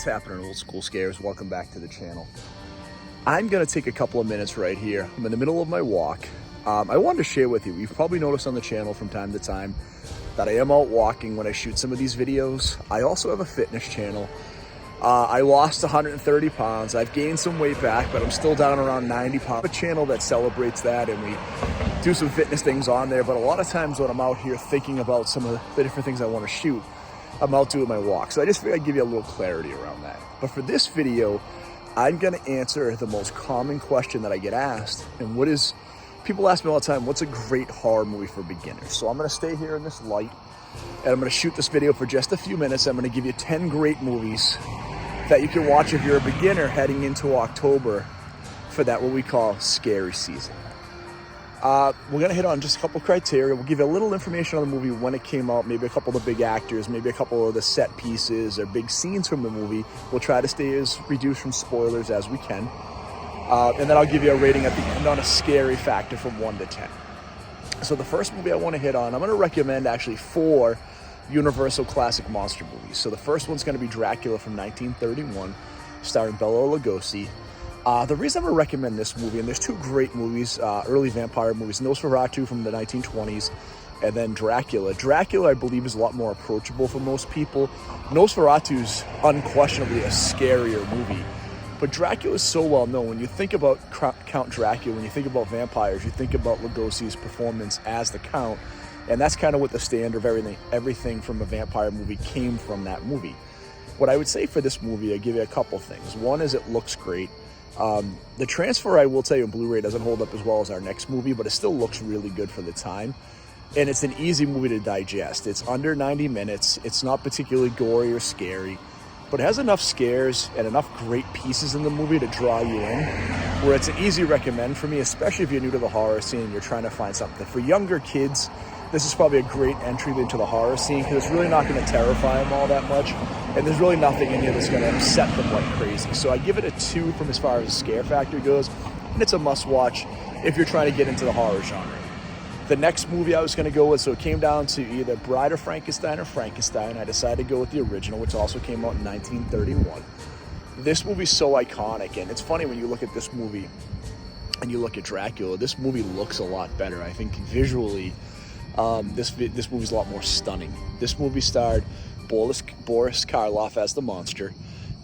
What's happening, old school scares? Welcome back to the channel. I'm gonna take a couple of minutes right here. I'm in the middle of my walk. I wanted to share with you, you've probably noticed on the channel from time to time that I am out walking when I shoot some of these videos. I also have a fitness channel. I lost 130 pounds. I've gained some weight back, but I'm still down around 90 pounds. I have a channel that celebrates that, and we do some fitness things on there. But a lot of times when I'm out here thinking about some of the different things I want to shoot, I'm out doing my walk. So I just figured I'd give you a little clarity around that. But for this video, I'm gonna answer the most common question that I get asked. And people ask me all the time, what's a great horror movie for beginners? So I'm gonna stay here in this light, and I'm gonna shoot this video for just a few minutes. I'm gonna give you 10 great movies that you can watch if you're a beginner heading into October for that, what we call scary season. We're gonna hit on just a couple criteria. We'll give you a little information on the movie when it came out, maybe a couple of the big actors, maybe a couple of the set pieces or big scenes from the movie. We'll try to stay as reduced from spoilers as we can. And then I'll give you a rating at the end on a scary factor from 1 to 10. So the first movie I wanna hit on, I'm gonna recommend actually 4 Universal classic monster movies. So the first one's gonna be Dracula from 1931, starring Bela Lugosi. The reason I'm going to recommend this movie, and there's 2 great movies, early vampire movies, Nosferatu from the 1920s, and then Dracula. Dracula, I believe, is a lot more approachable for most people. Nosferatu's unquestionably a scarier movie, but Dracula is so well known. When you think about Count Dracula, when you think about vampires, you think about Lugosi's performance as the Count, and that's kind of what the standard of everything from a vampire movie came from that movie. What I would say for this movie, I'll give you a couple things. One is it looks great. The transfer, I will tell you, in Blu-ray doesn't hold up as well as our next movie, but it still looks really good for the time. And it's an easy movie to digest. It's under 90 minutes. It's not particularly gory or scary, but it has enough scares and enough great pieces in the movie to draw you in, where it's an easy recommend for me, especially if you're new to the horror scene and you're trying to find something. For younger kids, this is probably a great entry into the horror scene because it's really not going to terrify them all that much. And there's really nothing in here that's going to upset them like crazy. So I give it a 2 from as far as the scare factor goes. And it's a must-watch if you're trying to get into the horror genre. The next movie I was going to go with, so it came down to either Bride of Frankenstein or Frankenstein. I decided to go with the original, which also came out in 1931. This movie's so iconic. And it's funny when you look at this movie and you look at Dracula, this movie looks a lot better. I think visually, this movie's a lot more stunning. This movie starred Boris Karloff as the monster.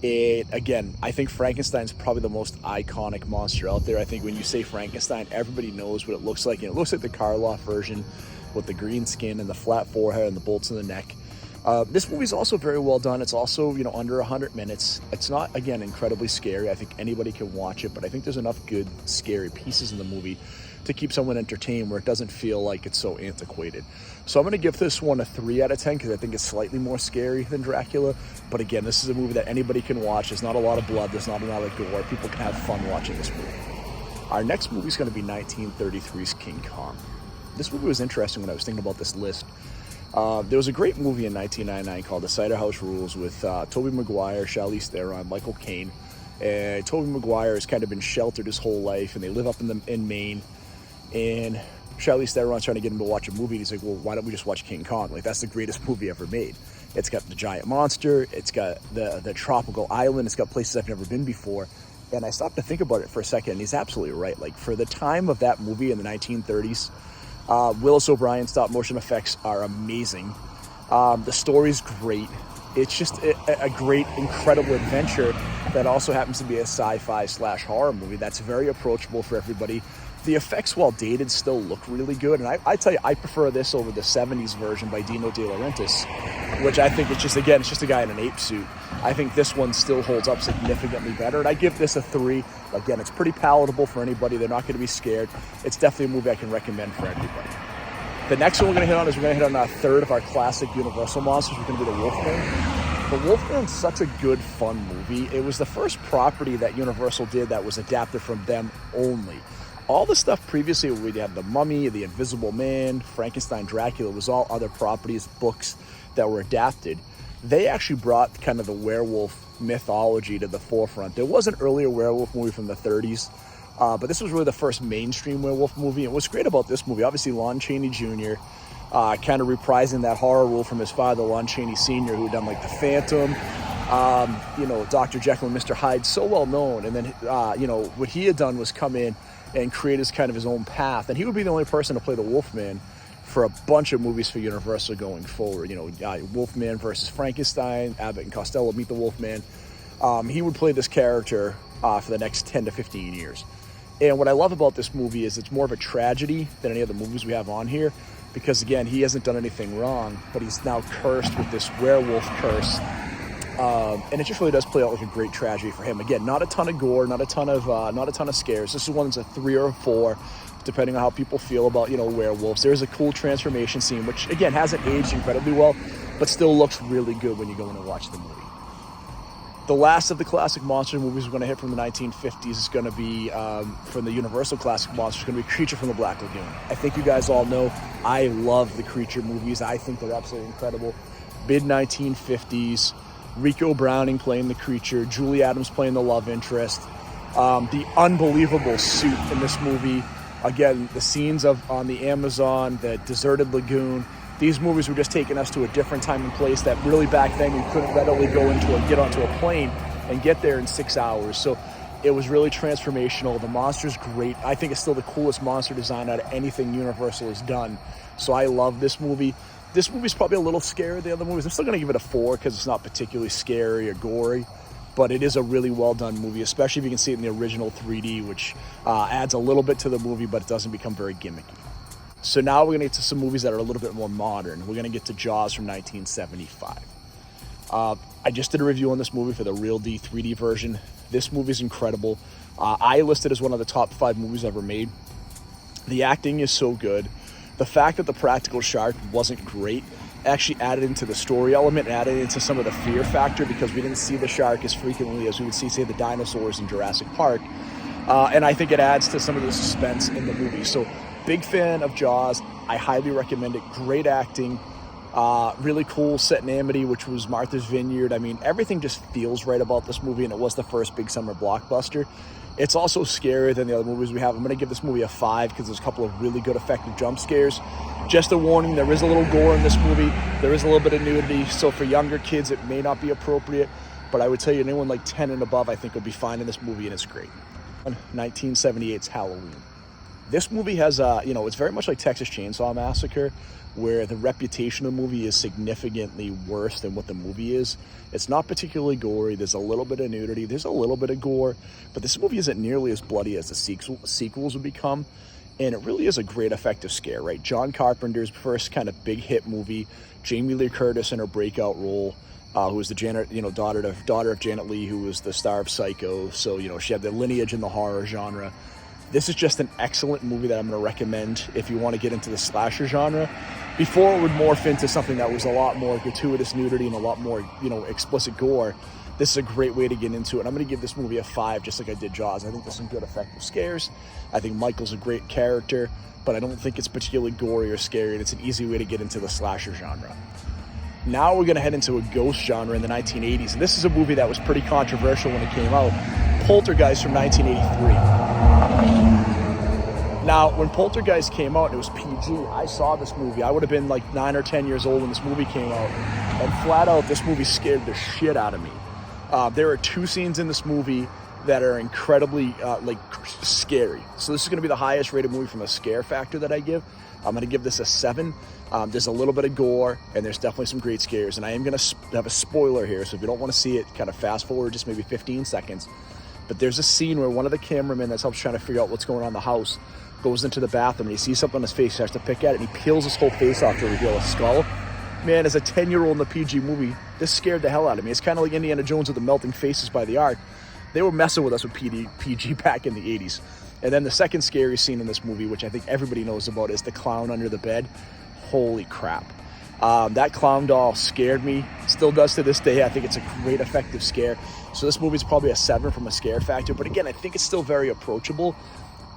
Again, I think Frankenstein's probably the most iconic monster out there. I think when you say Frankenstein, everybody knows what it looks like. And it looks like the Karloff version with the green skin and the flat forehead and the bolts in the neck. This movie's also very well done. It's also, under 100 minutes. It's not, again, incredibly scary. I think anybody can watch it, but I think there's enough good, scary pieces in the movie to keep someone entertained where it doesn't feel like it's so antiquated. So I'm going to give this one a 3 out of 10 because I think it's slightly more scary than Dracula. But again, this is a movie that anybody can watch. There's not a lot of blood. There's not a lot of gore. People can have fun watching this movie. Our next movie is going to be 1933's King Kong. This movie was interesting when I was thinking about this list. There was a great movie in 1999 called The Cider House Rules with Tobey Maguire, Charlize Theron, Michael Caine. And Tobey Maguire has kind of been sheltered his whole life, and they live up in Maine. And Charlize Theron's trying to get him to watch a movie. And he's like, well, why don't we just watch King Kong? Like, that's the greatest movie ever made. It's got the giant monster. It's got the tropical island. It's got places I've never been before. And I stopped to think about it for a second, and he's absolutely right. Like, for the time of that movie in the 1930s, Willis O'Brien stop motion effects are amazing. The story's great. It's just a great, incredible adventure that also happens to be a sci-fi / horror movie that's very approachable for everybody. The effects, while dated, still look really good. And I tell you, I prefer this over the 70s version by Dino De Laurentiis, which I think it's just a guy in an ape suit. I think this one still holds up significantly better. And I give this a 3. Again, it's pretty palatable for anybody. They're not going to be scared. It's definitely a movie I can recommend for everybody. The next one we're going to hit on is our 3rd of our classic Universal monsters. We're going to be the Wolfman. The Wolfman's such a good, fun movie. It was the first property that Universal did that was adapted from them only. All the stuff previously, we had The Mummy, The Invisible Man, Frankenstein, Dracula, was all other properties, books that were adapted. They actually brought kind of the werewolf mythology to the forefront. There was an earlier werewolf movie from the 30s, but this was really the first mainstream werewolf movie. And what's great about this movie, obviously Lon Chaney Jr., kind of reprising that horror role from his father, Lon Chaney Sr., who had done like The Phantom, Dr. Jekyll and Mr. Hyde, so well known. And then, what he had done was come in and create his own path. And he would be the only person to play the Wolfman for a bunch of movies for Universal going forward. Wolfman versus Frankenstein, Abbott and Costello Meet the Wolfman. He would play this character for the next 10 to 15 years. And what I love about this movie is it's more of a tragedy than any of the movies we have on here, because again, he hasn't done anything wrong, but he's now cursed with this werewolf curse. And it just really does play out like a great tragedy for him. Again, not a ton of gore, not a ton of scares. This is one that's a 3 or a 4, depending on how people feel about, werewolves. There's a cool transformation scene, which again hasn't aged incredibly well, but still looks really good when you go in and watch the movie. The last of the classic monster movies we're going to hit from the 1950s is going to be, from the Universal classic monsters, going to be Creature from the Black Lagoon. I think you guys all know I love the Creature movies. I think they're absolutely incredible. Mid-1950s, Rico Browning playing the Creature, Julie Adams playing the love interest. The unbelievable suit in this movie. Again, the scenes on the Amazon, the deserted lagoon. These movies were just taking us to a different time and place that really back then we couldn't readily get onto a plane and get there in 6 hours. So it was really transformational. The monster's great. I think it's still the coolest monster design out of anything Universal has done. So I love this movie. This movie's probably a little scarier than the other movies. I'm still going to give it a 4 because it's not particularly scary or gory. But it is a really well-done movie, especially if you can see it in the original 3D, which adds a little bit to the movie, but it doesn't become very gimmicky. So now we're going to get to some movies that are a little bit more modern. We're going to get to Jaws from 1975. I just did a review on this movie for the Real D 3D version. This movie is incredible. I listed as one of the top 5 movies ever made. The acting is so good. The fact that the practical shark wasn't great actually added into the story element, added into some of the fear factor, because we didn't see the shark as frequently as we would see, say, the dinosaurs in Jurassic Park. And I think it adds to some of the suspense in the movie. So big fan of Jaws. I highly recommend it. Great acting. Really cool set in Amity, which was Martha's Vineyard. I mean, everything just feels right about this movie, and it was the first big summer blockbuster. It's also scarier than the other movies we have. I'm going to give this movie a 5 because there's a couple of really good effective jump scares. Just a warning, there is a little gore in this movie. There is a little bit of nudity, so for younger kids it may not be appropriate, but I would tell you anyone like 10 and above I think will be fine in this movie, and it's great. 1978's Halloween. This movie has, it's very much like Texas Chainsaw Massacre, where the reputation of the movie is significantly worse than what the movie is. It's not particularly gory. There's a little bit of nudity. There's a little bit of gore. But this movie isn't nearly as bloody as the sequels would become. And it really is a great effective scare, right? John Carpenter's first kind of big hit movie. Jamie Lee Curtis in her breakout role, who was the daughter of Janet Leigh, who was the star of Psycho. So, she had the lineage in the horror genre. This is just an excellent movie that I'm going to recommend if you want to get into the slasher genre. Before it would morph into something that was a lot more gratuitous nudity and a lot more, explicit gore, this is a great way to get into it. I'm going to give this movie a 5, just like I did Jaws. I think there's some good effective scares. I think Michael's a great character, but I don't think it's particularly gory or scary, and it's an easy way to get into the slasher genre. Now we're going to head into a ghost genre in the 1980s, and this is a movie that was pretty controversial when it came out. Poltergeist from 1983. Now, when Poltergeist came out, and it was PG, I saw this movie. I would have been like 9 or 10 years old when this movie came out, and flat out, this movie scared the shit out of me. There are 2 scenes in this movie that are incredibly scary. So this is going to be the highest rated movie from a scare factor that I give. I'm going to give this a 7. There's a little bit of gore, and there's definitely some great scares. And I am going to have a spoiler here, so if you don't want to see it, kind of fast forward just maybe 15 seconds. But there's a scene where one of the cameramen that's helps trying to figure out what's going on in the house goes into the bathroom, and he sees something on his face, he starts to pick at it, and he peels his whole face off to reveal a skull. Man, as a 10-year-old in the PG movie, this scared the hell out of me. It's kind of like Indiana Jones with the melting faces by the Ark. They were messing with us with PG back in the 80s. And then the second scary scene in this movie, which I think everybody knows about, is the clown under the bed. Holy crap. That clown doll scared me. Still does to this day. I think it's a great effective scare. So this movie is probably a 7 from a scare factor. But again, I think it's still very approachable.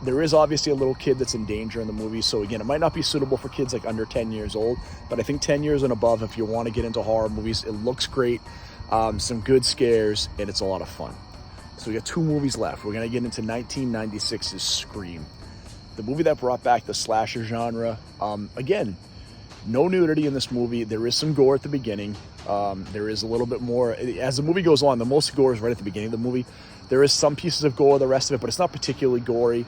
There is obviously a little kid that's in danger in the movie. So again, it might not be suitable for kids like under 10 years old. But I think 10 years and above, if you want to get into horror movies, it looks great. Some good scares, and it's a lot of fun. So we got 2 movies left. We're going to get into 1996's Scream. The movie that brought back the slasher genre. Again, no nudity in this movie. There is some gore at the beginning. There is a little bit more as the movie goes on. The most gore is right at the beginning of the movie. There is some pieces of gore, the rest of it, but it's not particularly gory.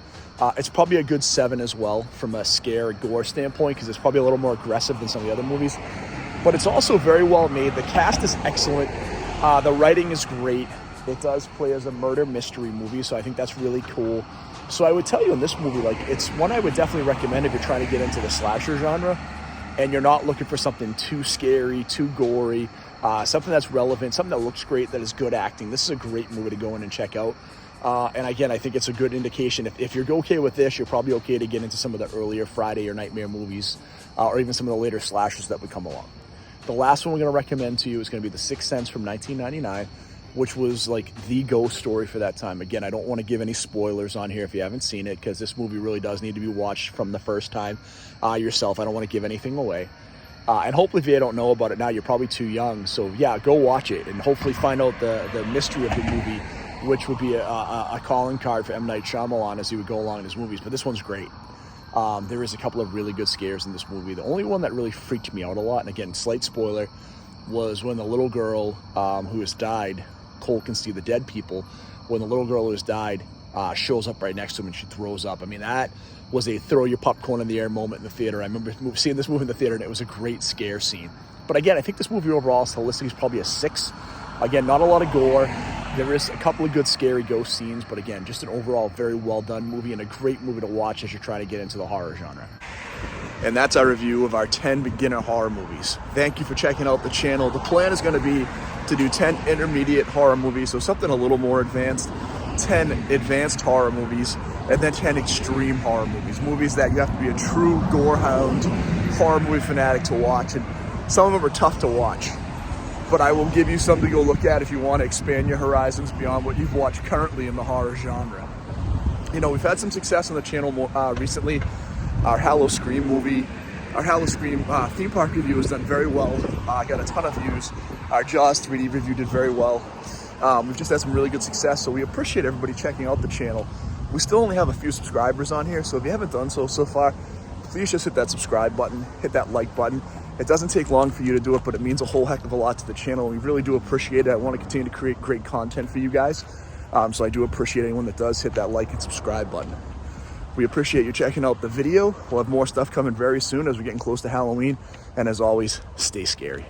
It's probably a good 7 as well from a scare gore standpoint, because it's probably a little more aggressive than some of the other movies. But it's also very well made. The cast is excellent. The writing is great. It does play as a murder mystery movie, so I think that's really cool. So I would tell you in this movie, like, it's one I would definitely recommend if you're trying to get into the slasher genre and you're not looking for something too scary, too gory, something that's relevant, something that looks great, that is good acting. This is a great movie to go in and check out. And again, I think it's a good indication. If you're okay with this, you're probably okay to get into some of the earlier Friday or Nightmare movies, or even some of the later slashers that would come along. The last one we're going to recommend to you is going to be The Sixth Sense from 1999, which was like the ghost story for that time. Again, I don't want to give any spoilers on here if you haven't seen it, because this movie really does need to be watched from the first time yourself. I don't want to give anything away. And hopefully if you don't know about it now, you're probably too young. So yeah, go watch it and hopefully find out the mystery of the movie, which would be a calling card for M. Night Shyamalan as he would go along in his movies. But this one's great. There is a couple of really good scares in this movie. The only one that really freaked me out a lot, and again, slight spoiler, was when the little girl who has died, Cole can see the dead people, when the little girl who has died shows up right next to him and she throws up. I mean, that was a throw your popcorn in the air moment in the theater. I remember seeing this movie in the theater, and it was a great scare scene. But again, I think this movie overall, holistically, is probably a 6. Again, not a lot of gore. There is a couple of good scary ghost scenes, but again, just an overall very well done movie and a great movie to watch as you're trying to get into the horror genre. And that's our review of our 10 beginner horror movies. Thank you for checking out the channel. The plan is going to be to do 10 intermediate horror movies, so something a little more advanced, 10 advanced horror movies, and then 10 extreme horror movies. Movies that you have to be a true gorehound horror movie fanatic to watch, and some of them are tough to watch. But I will give you something to go look at if you want to expand your horizons beyond what you've watched currently in the horror genre. You know, we've had some success on the channel recently. Our Hallow Scream movie, our Hallow Scream theme park review has done very well. Got a ton of views. Our Jaws 3D review did very well. We've just had some really good success, so we appreciate everybody checking out the channel. We still only have a few subscribers on here, so if you haven't done so far, please just hit that subscribe button, hit that like button. It doesn't take long for you to do it, but it means a whole heck of a lot to the channel. We really do appreciate it. I want to continue to create great content for you guys. So I do appreciate anyone that does hit that like and subscribe button. We appreciate you checking out the video. We'll have more stuff coming very soon as we're getting close to Halloween. And as always, stay scary.